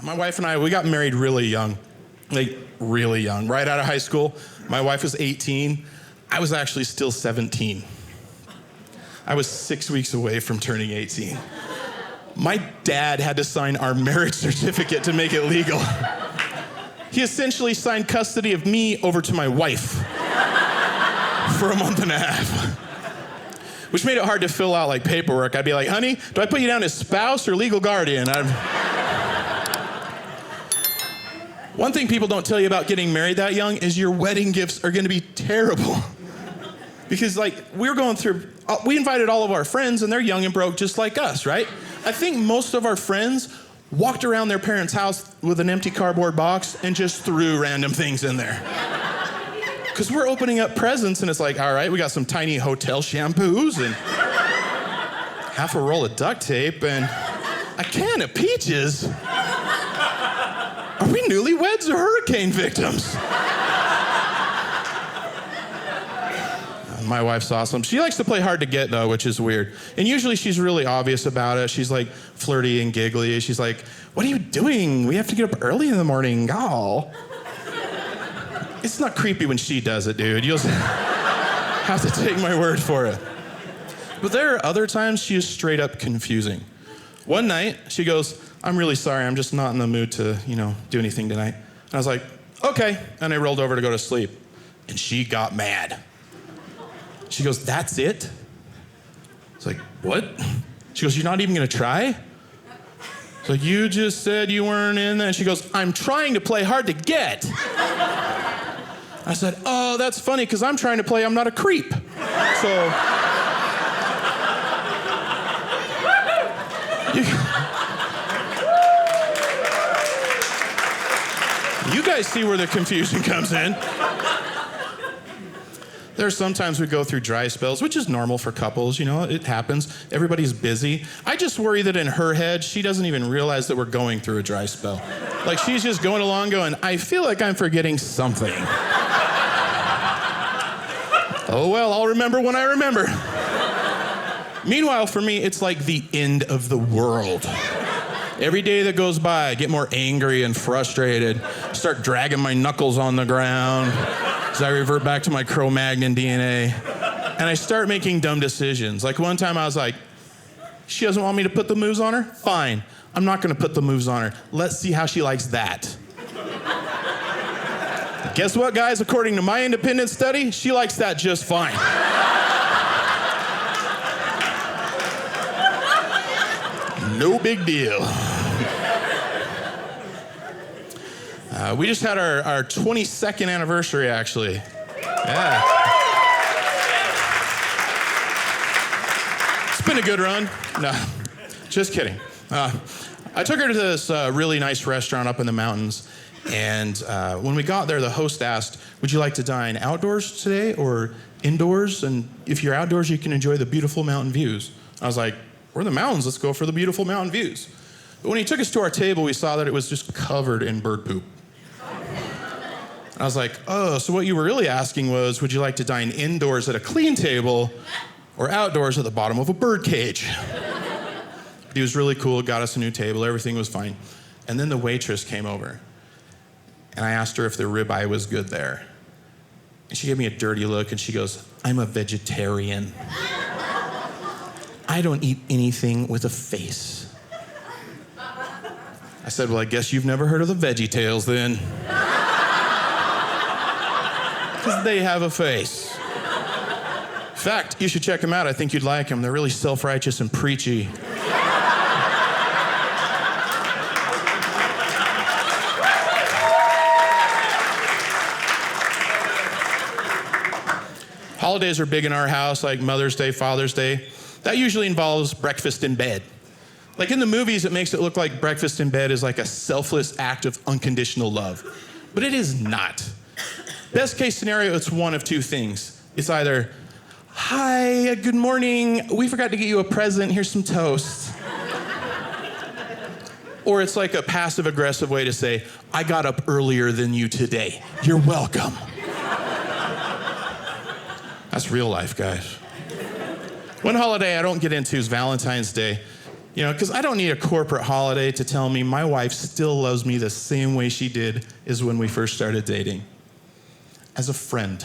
My wife and I, we got married really young. Like, really young. Right out of high school. My wife was 18. I was actually still 17. I was 6 weeks away from turning 18. My dad had to sign our marriage certificate to make it legal. He essentially signed custody of me over to my wife for a month and a half, which made it hard to fill out like paperwork. I'd be like, honey, do I put you down as spouse or legal guardian? One thing people don't tell you about getting married that young is your wedding gifts are gonna be terrible. Because like, we invited all of our friends and they're young and broke just like us, right? I think most of our friends walked around their parents' house with an empty cardboard box and just threw random things in there. Because we're opening up presents and it's like, all right, we got some tiny hotel shampoos and half a roll of duct tape and a can of peaches. Are we newlyweds or hurricane victims? My wife's awesome. She likes to play hard to get, though, which is weird. And usually she's really obvious about it. She's like flirty and giggly. She's like, what are you doing? We have to get up early in the morning. Oh. It's not creepy when she does it, dude. You'll have to take my word for it. But there are other times she is straight up confusing. One night, she goes, I'm really sorry. I'm just not in the mood to, do anything tonight. And I was like, okay. And I rolled over to go to sleep. And she got mad. She goes, that's it? It's like, what? She goes, you're not even gonna try? It's like, you just said you weren't in there. And she goes, I'm trying to play hard to get. I said, oh, that's funny, because I'm trying to play I'm not a creep. So, you guys see where the confusion comes in. There are sometimes we go through dry spells, which is normal for couples, it happens. Everybody's busy. I just worry that in her head, she doesn't even realize that we're going through a dry spell. Like she's just going along going, I feel like I'm forgetting something. Oh well, I'll remember when I remember. Meanwhile, for me, it's like the end of the world. Every day that goes by, I get more angry and frustrated, start dragging my knuckles on the ground, as I revert back to my Cro-Magnon DNA. And I start making dumb decisions. Like one time I was like, she doesn't want me to put the moves on her? Fine, I'm not gonna put the moves on her. Let's see how she likes that. Guess what, guys? According to my independent study, she likes that just fine. No big deal. We just had our 22nd anniversary, actually. Yeah. It's been a good run. No, just kidding. I took her to this really nice restaurant up in the mountains, and when we got there, the host asked, would you like to dine outdoors today or indoors? And if you're outdoors, you can enjoy the beautiful mountain views. I was like, we're in the mountains, let's go for the beautiful mountain views. But when he took us to our table, we saw that it was just covered in bird poop. I was like, oh, so what you were really asking was, would you like to dine indoors at a clean table or outdoors at the bottom of a bird cage? But he was really cool, got us a new table, everything was fine. And then the waitress came over, and I asked her if the ribeye was good there. And she gave me a dirty look, and she goes, I'm a vegetarian. I don't eat anything with a face. I said, well, I guess you've never heard of the Veggie Tales then. Because they have a face. In fact, you should check them out. I think you'd like them. They're really self-righteous and preachy. Holidays are big in our house, like Mother's Day, Father's Day. That usually involves breakfast in bed. Like in the movies, it makes it look like breakfast in bed is like a selfless act of unconditional love. But it is not. Best case scenario, it's one of two things. It's either, hi, good morning, we forgot to get you a present, here's some toast. Or it's like a passive aggressive way to say, I got up earlier than you today. You're welcome. That's real life, guys. One holiday I don't get into is Valentine's Day. You know, because I don't need a corporate holiday to tell me my wife still loves me the same way she did as when we first started dating. As a friend.